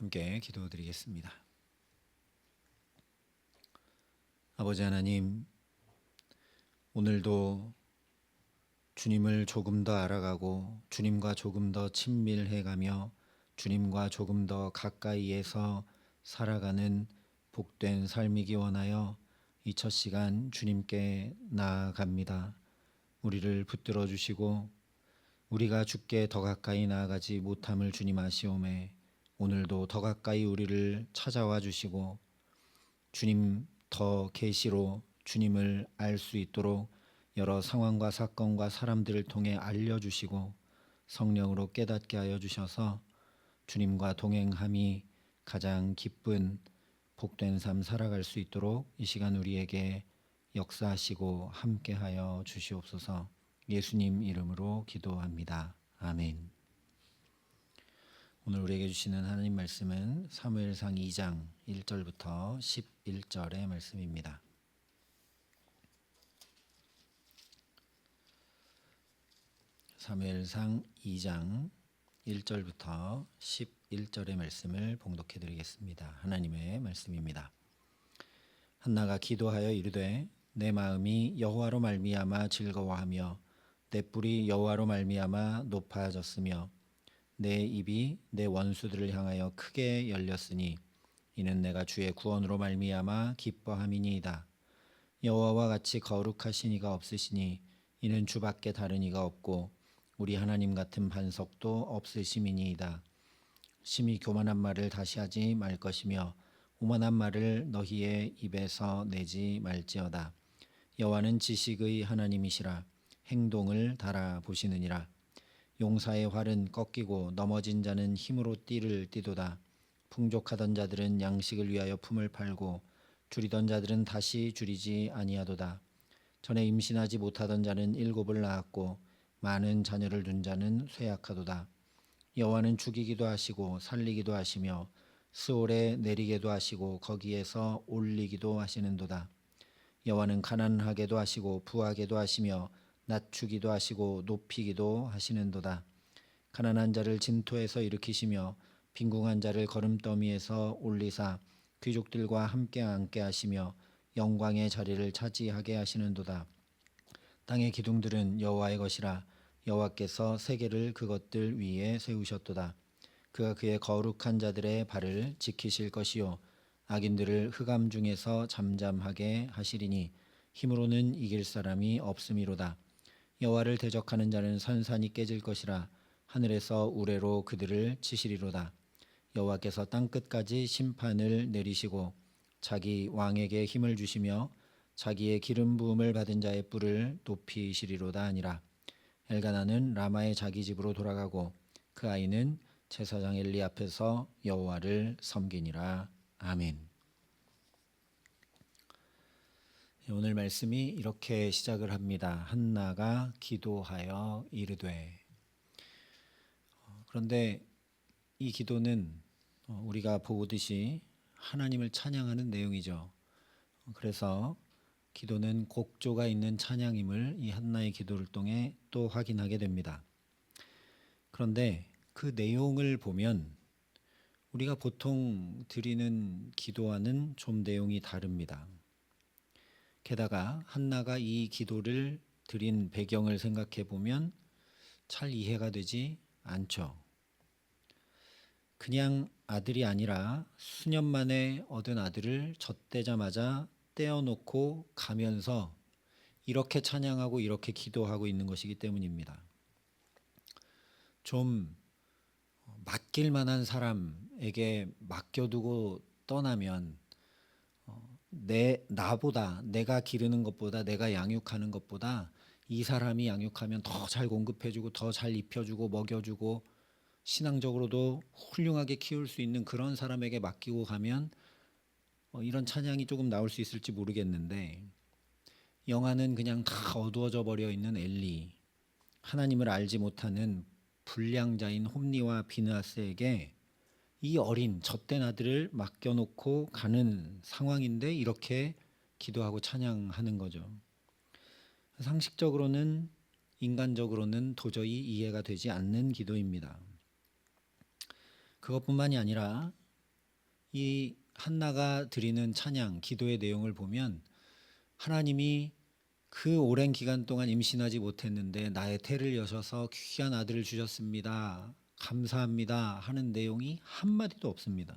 함께 기도드리겠습니다. 아버지 하나님, 오늘도 주님을 조금 더 알아가고 주님과 조금 더 친밀해가며 주님과 조금 더 가까이에서 살아가는 복된 삶이기 원하여 이 첫 시간 주님께 나아갑니다. 우리를 붙들어 주시고 우리가 주께 더 가까이 나아가지 못함을 주님 아시오매 오늘도 더 가까이 우리를 찾아와 주시고 주님 더 계시로 주님을 알 수 있도록 여러 상황과 사건과 사람들을 통해 알려주시고 성령으로 깨닫게 하여 주셔서 주님과 동행함이 가장 기쁜 복된 삶 살아갈 수 있도록 이 시간 우리에게 역사하시고 함께하여 주시옵소서. 예수님 이름으로 기도합니다. 아멘. 오늘 우리에게 주시는 하나님 말씀은 사무엘상 2장 1절부터 11절의 말씀입니다. 사무엘상 2장 1절부터 11절의 말씀을 봉독해 드리겠습니다. 하나님의 말씀입니다. 한나가 기도하여 이르되 내 마음이 여호와로 말미암아 즐거워하며 내 뿔이 여호와로 말미암아 높아졌으며 내 입이 내 원수들을 향하여 크게 열렸으니 이는 내가 주의 구원으로 말미암아 기뻐함이니이다. 여호와와 같이 거룩하신 이가 없으시니 이는 주밖에 다른 이가 없고 우리 하나님 같은 반석도 없으심이니이다. 심히 교만한 말을 다시 하지 말 것이며 오만한 말을 너희의 입에서 내지 말지어다. 여호와는 지식의 하나님이시라 행동을 달아보시느니라. 용사의 활은 꺾이고 넘어진 자는 힘으로 띠를 띠도다. 풍족하던 자들은 양식을 위하여 품을 팔고 줄이던 자들은 다시 줄이지 아니하도다. 전에 임신하지 못하던 자는 7을 낳았고 많은 자녀를 둔 자는 쇠약하도다. 여호와는 죽이기도 하시고 살리기도 하시며 스올에 내리게도 하시고 거기에서 올리기도 하시는도다. 여호와는 가난하게도 하시고 부하게도 하시며 낮추기도 하시고 높이기도 하시는도다. 가난한 자를 진토에서 일으키시며 빈궁한 자를 거름더미에서 올리사 귀족들과 함께 앉게 하시며 영광의 자리를 차지하게 하시는도다. 땅의 기둥들은 여호와의 것이라 여호와께서 세계를 그것들 위에 세우셨도다. 그가 그의 거룩한 자들의 발을 지키실 것이요 악인들을 흑암 중에서 잠잠하게 하시리니 힘으로는 이길 사람이 없음이로다. 여호와를 대적하는 자는 산산이 깨질 것이라 하늘에서 우레로 그들을 치시리로다. 여호와께서 땅끝까지 심판을 내리시고 자기 왕에게 힘을 주시며 자기의 기름 부음을 받은 자의 뿔을 높이시리로다 하니라. 엘가나는 라마의 자기 집으로 돌아가고 그 아이는 제사장 엘리 앞에서 여호와를 섬기니라. 아멘. 오늘 말씀이 이렇게 시작을 합니다. 한나가 기도하여 이르되. 그런데 이 기도는 우리가 보듯이 하나님을 찬양하는 내용이죠. 그래서 기도는 곡조가 있는 찬양임을 이 한나의 기도를 통해 또 확인하게 됩니다. 그런데 그 내용을 보면 우리가 보통 드리는 기도와는 좀 내용이 다릅니다. 게다가 한나가 이 기도를 드린 배경을 생각해 보면 잘 이해가 되지 않죠. 그냥 아들이 아니라 수년 만에 얻은 아들을 젖대자마자 떼어놓고 가면서 이렇게 찬양하고 이렇게 기도하고 있는 것이기 때문입니다. 좀 맡길 만한 사람에게 맡겨두고 떠나면 나보다 내가 기르는 것보다 내가 양육하는 것보다 이 사람이 양육하면 더 잘 공급해주고 더 잘 입혀주고 먹여주고 신앙적으로도 훌륭하게 키울 수 있는 그런 사람에게 맡기고 가면 이런 찬양이 조금 나올 수 있을지 모르겠는데 영화는 그냥 다 어두워져 버려 있는 엘리, 하나님을 알지 못하는 불량자인 홈리와 비느하스에게 이 어린 젖된 아들을 맡겨놓고 가는 상황인데 이렇게 기도하고 찬양하는 거죠. 상식적으로는 인간적으로는 도저히 이해가 되지 않는 기도입니다. 그것뿐만이 아니라 이 한나가 드리는 찬양, 기도의 내용을 보면 하나님이 그 오랜 기간 동안 임신하지 못했는데 나의 태를 여셔서 귀한 아들을 주셨습니다. 감사합니다. 하는 내용이 한마디도 없습니다.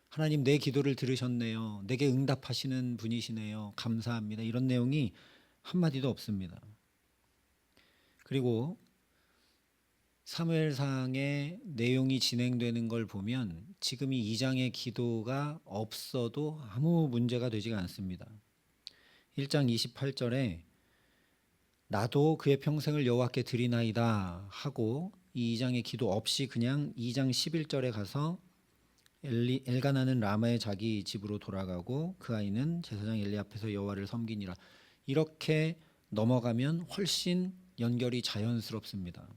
하나님 내 기도를 들으셨네요. 내게 응답하시는 분이시네요. 감사합니다. 이런 내용이 한마디도 없습니다. 그리고 사무엘상의 내용이 진행되는 걸 보면 지금 이 2장의 기도가 없어도 아무 문제가 되지가 않습니다. 1장 28절에 나도 그의 평생을 여호와께 드리나이다 하고 이 2장의 기도 없이 그냥 2장 11절에 가서 엘가나는 라마의 자기 집으로 돌아가고 그 아이는 제사장 엘리 앞에서 여호와를 섬기니라. 이렇게 넘어가면 훨씬 연결이 자연스럽습니다.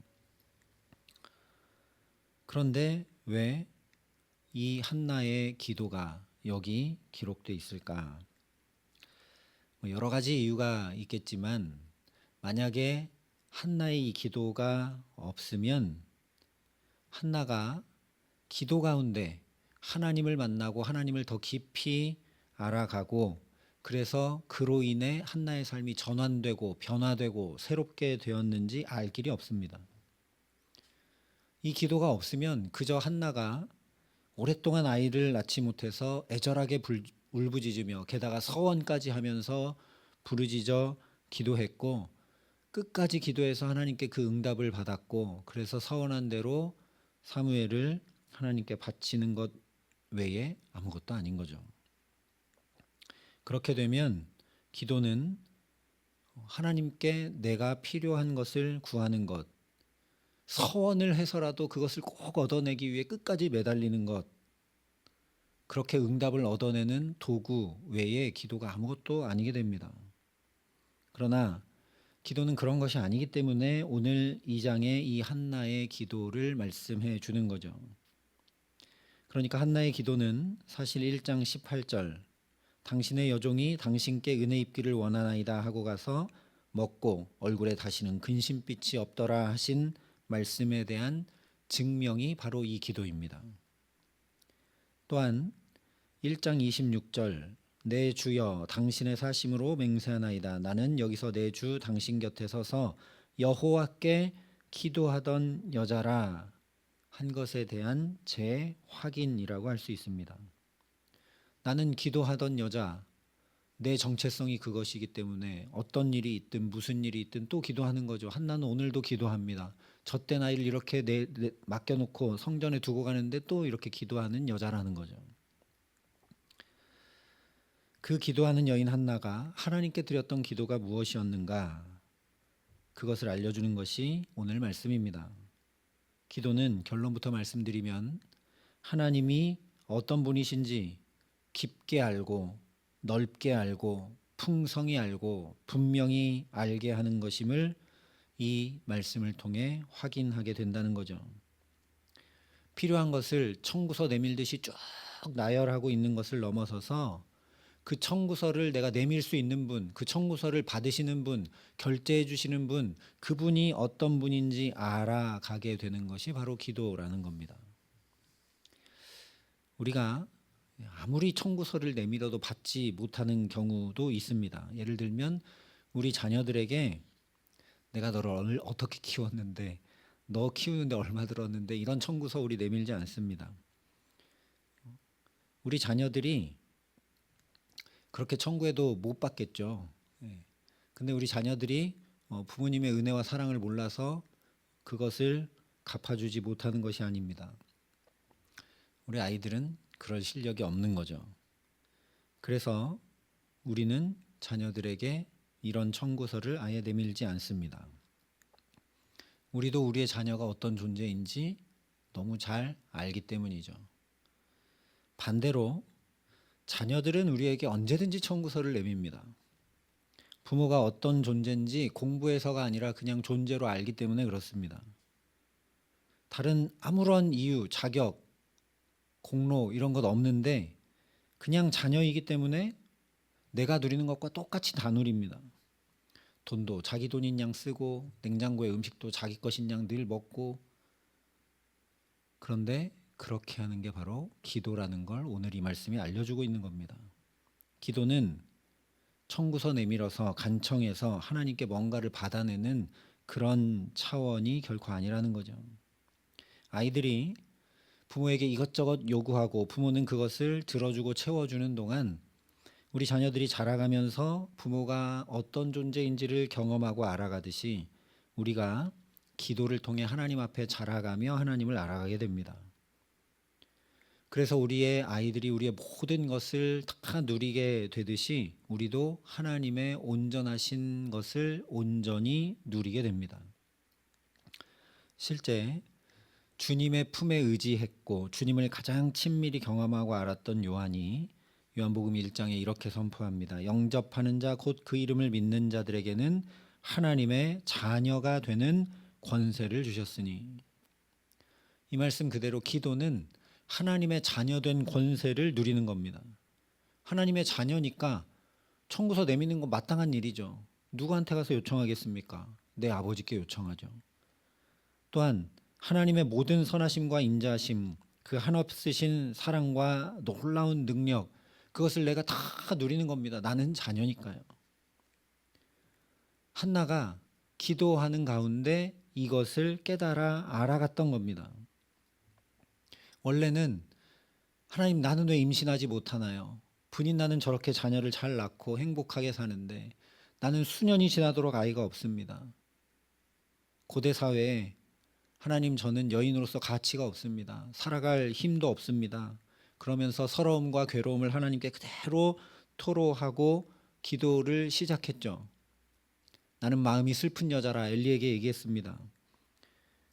그런데 왜 이 한나의 기도가 여기 기록되어 있을까? 여러 가지 이유가 있겠지만 만약에 한나의 이 기도가 없으면 한나가 기도 가운데 하나님을 만나고 하나님을 더 깊이 알아가고 그래서 그로 인해 한나의 삶이 전환되고 변화되고 새롭게 되었는지 알 길이 없습니다. 이 기도가 없으면 그저 한나가 오랫동안 아이를 낳지 못해서 애절하게 울부짖으며 게다가 서원까지 하면서 부르짖어 기도했고 끝까지 기도해서 하나님께 그 응답을 받았고 그래서 서원한 대로 사무엘을 하나님께 바치는 것 외에 아무것도 아닌 거죠. 그렇게 되면 기도는 하나님께 내가 필요한 것을 구하는 것, 서원을 해서라도 그것을 꼭 얻어내기 위해 끝까지 매달리는 것, 그렇게 응답을 얻어내는 도구 외에 기도가 아무것도 아니게 됩니다. 그러나 기도는 그런 것이 아니기 때문에 오늘 2장의 이 한나의 기도를 말씀해 주는 거죠. 그러니까 한나의 기도는 사실 1장 18절 당신의 여종이 당신께 은혜 입기를 원하나이다 하고 가서 먹고 얼굴에 다시는 근심빛이 없더라 하신 말씀에 대한 증명이 바로 이 기도입니다. 또한 1장 26절 내 주여 당신의 사심으로 맹세하나이다. 나는 여기서 내 주 당신 곁에 서서 여호와께 기도하던 여자라 한 것에 대한 재확인이라고 할 수 있습니다. 나는 기도하던 여자, 내 정체성이 그것이기 때문에 어떤 일이 있든 무슨 일이 있든 또 기도하는 거죠. 한나는 오늘도 기도합니다. 젖된 아이를 이렇게 맡겨놓고 성전에 두고 가는데 또 이렇게 기도하는 여자라는 거죠. 그 기도하는 여인 한나가 하나님께 드렸던 기도가 무엇이었는가? 그것을 알려주는 것이 오늘 말씀입니다. 기도는 결론부터 말씀드리면 하나님이 어떤 분이신지 깊게 알고 넓게 알고 풍성히 알고 분명히 알게 하는 것임을 이 말씀을 통해 확인하게 된다는 거죠. 필요한 것을 청구서 내밀듯이 쭉 나열하고 있는 것을 넘어서서 그 청구서를 내가 내밀 수 있는 분, 그 청구서를 받으시는 분, 결제해 주시는 분, 그분이 어떤 분인지 알아가게 되는 것이 바로 기도라는 겁니다. 우리가 아무리 청구서를 내밀어도 받지 못하는 경우도 있습니다. 예를 들면 우리 자녀들에게 내가 너를 어떻게 키웠는데 너 키우는데 얼마 들었는데 이런 청구서 우리 내밀지 않습니다. 우리 자녀들이 그렇게 청구해도 못 받겠죠. 근데 우리 자녀들이 부모님의 은혜와 사랑을 몰라서 그것을 갚아주지 못하는 것이 아닙니다. 우리 아이들은 그럴 실력이 없는 거죠. 그래서 우리는 자녀들에게 이런 청구서를 아예 내밀지 않습니다. 우리도 우리의 자녀가 어떤 존재인지 너무 잘 알기 때문이죠. 반대로 자녀들은 우리에게 언제든지 청구서를 내밉니다. 부모가 어떤 존재인지 공부해서가 아니라 그냥 존재로 알기 때문에 그렇습니다. 다른 아무런 이유, 자격, 공로 이런 것 없는데 그냥 자녀이기 때문에 내가 누리는 것과 똑같이 다 누립니다. 돈도 자기 돈인 양 쓰고 냉장고에 음식도 자기 것인 양 늘 먹고 그런데 그렇게 하는 게 바로 기도라는 걸 오늘 이 말씀이 알려주고 있는 겁니다. 기도는 청구서 내밀어서 간청해서 하나님께 뭔가를 받아내는 그런 차원이 결코 아니라는 거죠. 아이들이 부모에게 이것저것 요구하고 부모는 그것을 들어주고 채워주는 동안 우리 자녀들이 자라가면서 부모가 어떤 존재인지를 경험하고 알아가듯이 우리가 기도를 통해 하나님 앞에 자라가며 하나님을 알아가게 됩니다. 그래서 우리의 아이들이 우리의 모든 것을 다 누리게 되듯이 우리도 하나님의 온전하신 것을 온전히 누리게 됩니다. 실제 주님의 품에 의지했고 주님을 가장 친밀히 경험하고 알았던 요한이 요한복음 1장에 이렇게 선포합니다. 영접하는 자 곧 그 이름을 믿는 자들에게는 하나님의 자녀가 되는 권세를 주셨으니. 이 말씀 그대로 기도는 하나님의 자녀된 권세를 누리는 겁니다. 하나님의 자녀니까 청구서 내미는 건 마땅한 일이죠. 누구한테 가서 요청하겠습니까? 내 아버지께 요청하죠. 또한 하나님의 모든 선하심과 인자하심, 그 한없으신 사랑과 놀라운 능력, 그것을 내가 다 누리는 겁니다. 나는 자녀니까요. 한나가 기도하는 가운데 이것을 깨달아 알아갔던 겁니다. 원래는 하나님, 나는 왜 임신하지 못하나요? 분인 나는 저렇게 자녀를 잘 낳고 행복하게 사는데 나는 수년이 지나도록 아이가 없습니다. 고대 사회에 하나님, 저는 여인으로서 가치가 없습니다. 살아갈 힘도 없습니다. 그러면서 서러움과 괴로움을 하나님께 그대로 토로하고 기도를 시작했죠. 나는 마음이 슬픈 여자라 엘리에게 얘기했습니다.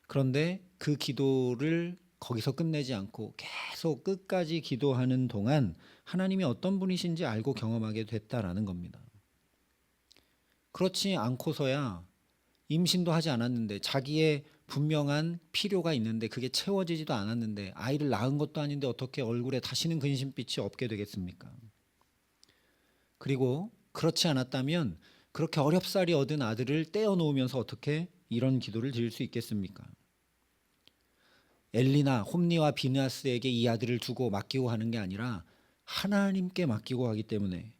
그런데 그 기도를 거기서 끝내지 않고 계속 끝까지 기도하는 동안 하나님이 어떤 분이신지 알고 경험하게 됐다라는 겁니다. 그렇지 않고서야 임신도 하지 않았는데 자기의 분명한 필요가 있는데 그게 채워지지도 않았는데 아이를 낳은 것도 아닌데 어떻게 얼굴에 다시는 근심빛이 없게 되겠습니까? 그리고 그렇지 않았다면 그렇게 어렵사리 얻은 아들을 떼어놓으면서 어떻게 이런 기도를 드릴 수 있겠습니까? 엘리나 홈니와 비느하스에게 이 아들을 두고 맡기고 하는 게 아니라 하나님께 맡기고 하기 때문에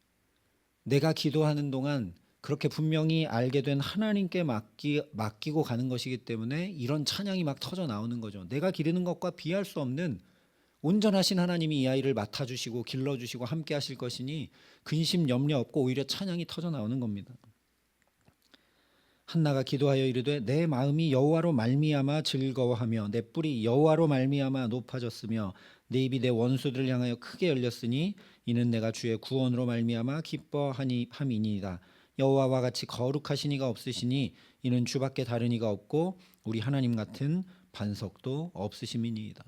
내가 기도하는 동안 그렇게 분명히 알게 된 하나님께 맡기고 가는 것이기 때문에 이런 찬양이 막 터져 나오는 거죠. 내가 기르는 것과 비할 수 없는 온전하신 하나님이 이 아이를 맡아주시고 길러주시고 함께 하실 것이니 근심 염려 없고 오히려 찬양이 터져 나오는 겁니다. 한나가 기도하여 이르되 내 마음이 여호와로 말미암아 즐거워하며 내 뿔이 여호와로 말미암아 높아졌으며 내 입이 내 원수들을 향하여 크게 열렸으니 이는 내가 주의 구원으로 말미암아 기뻐함이니이다. 여호와와 같이 거룩하신 이가 없으시니 이는 주밖에 다른 이가 없고 우리 하나님 같은 반석도 없으심이니이다.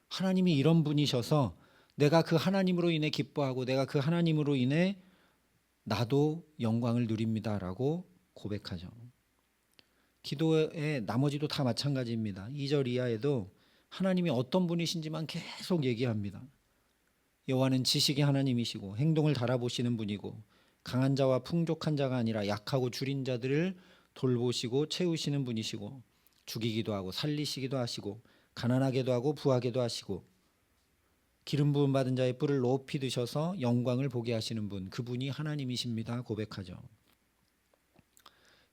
하나님이 이런 분이셔서 내가 그 하나님으로 인해 기뻐하고 내가 그 하나님으로 인해 나도 영광을 누립니다라고 고백하죠. 기도의 나머지도 다 마찬가지입니다. 2절 이하에도 하나님이 어떤 분이신지만 계속 얘기합니다. 여호와는 지식의 하나님이시고 행동을 달아보시는 분이고 강한 자와 풍족한 자가 아니라 약하고 줄인 자들을 돌보시고 채우시는 분이시고 죽이기도 하고 살리시기도 하시고 가난하게도 하고 부하게도 하시고 기름 부음 받은 자의 뿔을 높이 드셔서 영광을 보게 하시는 분, 그분이 하나님이십니다 고백하죠.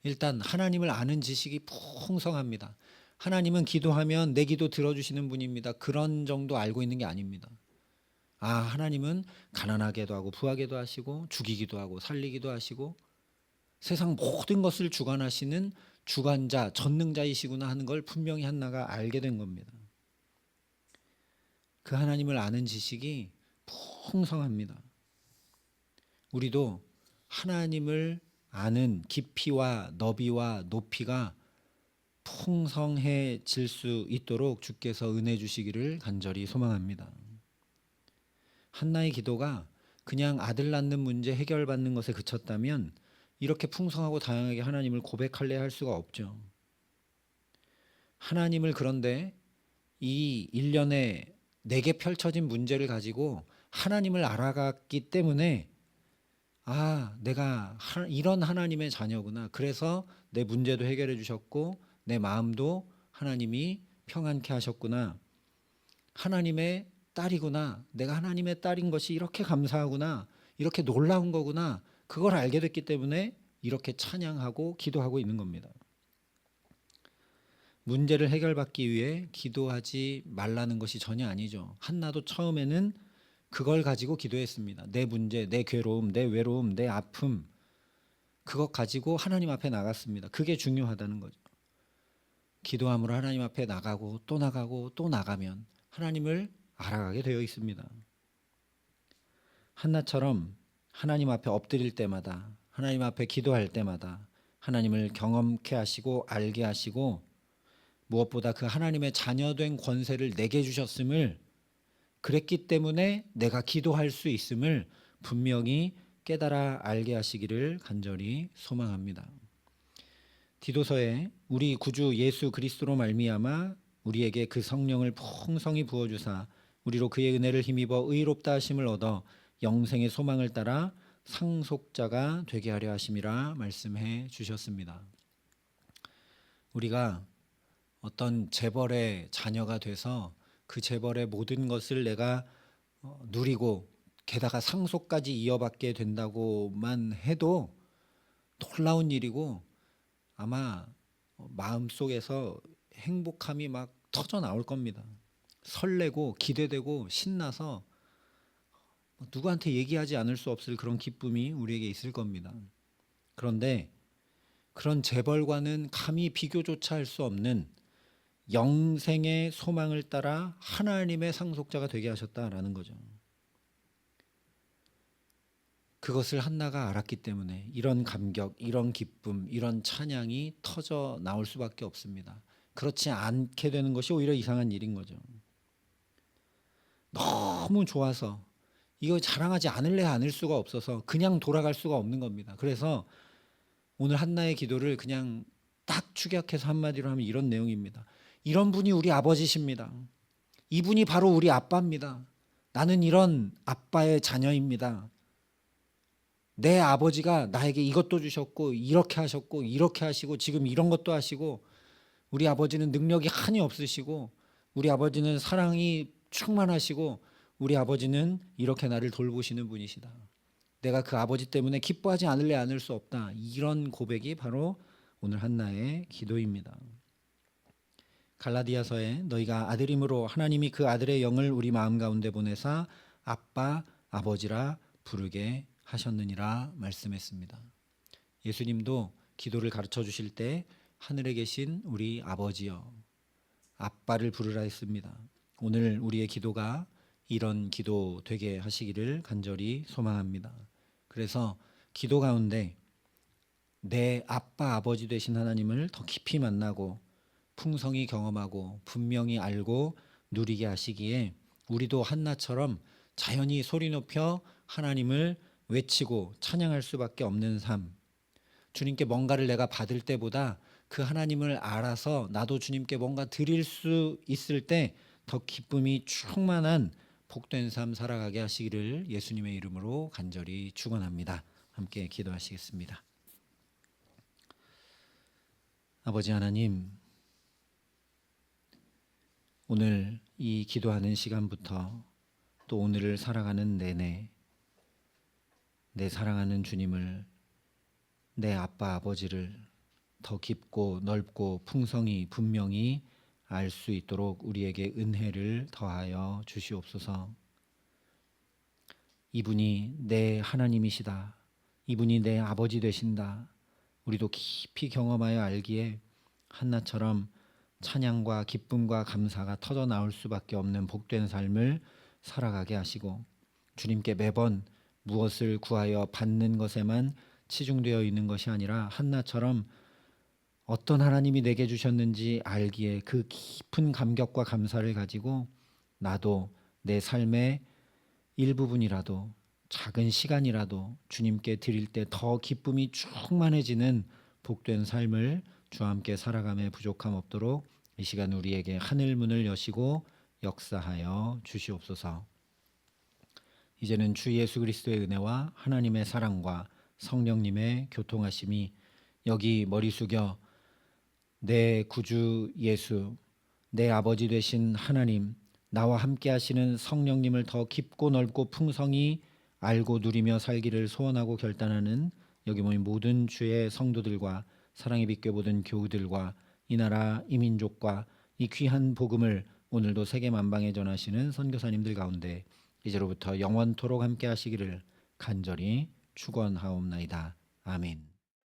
일단 하나님을 아는 지식이 풍성합니다. 하나님은 기도하면 내 기도 들어주시는 분입니다. 그런 정도 알고 있는 게 아닙니다. 하나님은 가난하게도 하고 부하게도 하시고 죽이기도 하고 살리기도 하시고 세상 모든 것을 주관하시는 주관자, 전능자이시구나 하는 걸 분명히 한나가 알게 된 겁니다. 그 하나님을 아는 지식이 풍성합니다. 우리도 하나님을 아는 깊이와 너비와 높이가 풍성해질 수 있도록 주께서 은혜 주시기를 간절히 소망합니다. 한나의 기도가 그냥 아들 낳는 문제 해결받는 것에 그쳤다면 이렇게 풍성하고 다양하게 하나님을 고백할래 할 수가 없죠. 하나님을 그런데 이 1년에 내게 펼쳐진 문제를 가지고 하나님을 알아갔기 때문에 내가 이런 하나님의 자녀구나. 그래서 내 문제도 해결해 주셨고 내 마음도 하나님이 평안케 하셨구나. 하나님의 딸이구나, 내가 하나님의 딸인 것이 이렇게 감사하구나, 이렇게 놀라운 거구나, 그걸 알게 됐기 때문에 이렇게 찬양하고 기도하고 있는 겁니다. 문제를 해결받기 위해 기도하지 말라는 것이 전혀 아니죠. 한나도 처음에는 그걸 가지고 기도했습니다. 내 문제, 내 괴로움, 내 외로움, 내 아픔, 그것 가지고 하나님 앞에 나갔습니다. 그게 중요하다는 거죠. 기도함으로 하나님 앞에 나가고 또 나가고 또 나가면 하나님을 알아가게 되어 있습니다. 한나처럼 하나님 앞에 엎드릴 때마다, 하나님 앞에 기도할 때마다 하나님을 경험케 하시고 알게 하시고, 무엇보다 그 하나님의 자녀된 권세를 내게 주셨음을, 그랬기 때문에 내가 기도할 수 있음을 분명히 깨달아 알게 하시기를 간절히 소망합니다. 디도서에 우리 구주 예수 그리스도로 말미암아 우리에게 그 성령을 풍성히 부어주사 우리로 그의 은혜를 힘입어 의롭다 하심을 얻어 영생의 소망을 따라 상속자가 되게 하려 하심이라 말씀해 주셨습니다. 우리가 어떤 재벌의 자녀가 돼서 그 재벌의 모든 것을 내가 누리고 게다가 상속까지 이어받게 된다고만 해도 놀라운 일이고, 아마 마음속에서 행복함이 막 터져 나올 겁니다. 설레고 기대되고 신나서 누구한테 얘기하지 않을 수 없을 그런 기쁨이 우리에게 있을 겁니다. 그런데 그런 재벌과는 감히 비교조차 할 수 없는 영생의 소망을 따라 하나님의 상속자가 되게 하셨다라는 거죠. 그것을 한나가 알았기 때문에 이런 감격, 이런 기쁨, 이런 찬양이 터져 나올 수밖에 없습니다. 그렇지 않게 되는 것이 오히려 이상한 일인 거죠. 너무 좋아서 이거 자랑하지 않을래 않을 수가 없어서 그냥 돌아갈 수가 없는 겁니다. 그래서 오늘 한나의 기도를 그냥 딱 축약해서 한마디로 하면 이런 내용입니다. 이런 분이 우리 아버지십니다. 이분이 바로 우리 아빠입니다. 나는 이런 아빠의 자녀입니다. 내 아버지가 나에게 이것도 주셨고 이렇게 하셨고 이렇게 하시고 지금 이런 것도 하시고, 우리 아버지는 능력이 한이 없으시고 우리 아버지는 사랑이 충만하시고 우리 아버지는 이렇게 나를 돌보시는 분이시다. 내가 그 아버지 때문에 기뻐하지 않을래 않을 수 없다. 이런 고백이 바로 오늘 한나의 기도입니다. 갈라디아서에 너희가 아들임으로 하나님이 그 아들의 영을 우리 마음 가운데 보내사 아빠 아버지라 부르게 하셨느니라 말씀했습니다. 예수님도 기도를 가르쳐 주실 때 하늘에 계신 우리 아버지여, 아빠를 부르라 했습니다. 오늘 우리의 기도가 이런 기도 되게 하시기를 간절히 소망합니다. 그래서 기도 가운데 내 아빠 아버지 되신 하나님을 더 깊이 만나고 풍성히 경험하고 분명히 알고 누리게 하시기에 우리도 한나처럼 자연히 소리 높여 하나님을 외치고 찬양할 수밖에 없는 삶, 주님께 뭔가를 내가 받을 때보다 그 하나님을 알아서 나도 주님께 뭔가 드릴 수 있을 때 더 기쁨이 충만한 복된 삶 살아가게 하시기를 예수님의 이름으로 간절히 축원합니다. 함께 기도하시겠습니다. 아버지 하나님, 오늘 이 기도하는 시간부터 또 오늘을 살아가는 내내 내 사랑하는 주님을, 내 아빠 아버지를 더 깊고 넓고 풍성히 분명히 알 수 있도록 우리에게 은혜를 더하여 주시옵소서. 이분이 내 하나님이시다, 이분이 내 아버지 되신다, 우리도 깊이 경험하여 알기에 한나처럼 찬양과 기쁨과 감사가 터져 나올 수밖에 없는 복된 삶을 살아가게 하시고, 주님께 매번 무엇을 구하여 받는 것에만 치중되어 있는 것이 아니라 한나처럼 어떤 하나님이 내게 주셨는지 알기에 그 깊은 감격과 감사를 가지고 나도 내 삶의 일부분이라도 작은 시간이라도 주님께 드릴 때 더 기쁨이 충만해지는 복된 삶을 주와 함께 살아감에 부족함 없도록 이 시간 우리에게 하늘 문을 여시고 역사하여 주시옵소서. 이제는 주 예수 그리스도의 은혜와 하나님의 사랑과 성령님의 교통하심이 여기 머리 숙여 내 구주 예수, 내 아버지 되신 하나님, 나와 함께 하시는 성령님을 더 깊고 넓고 풍성히 알고 누리며 살기를 소원하고 결단하는 여기 모인 모든 주의 성도들과 사랑의 빛교회 모든 교우들과 이 나라 이 민족과 이 귀한 복음을 오늘도 세계 만방에 전하시는 선교사님들 가운데 이제로부터 영원토록 함께 하시기를 간절히 축원하옵나이다. 아멘.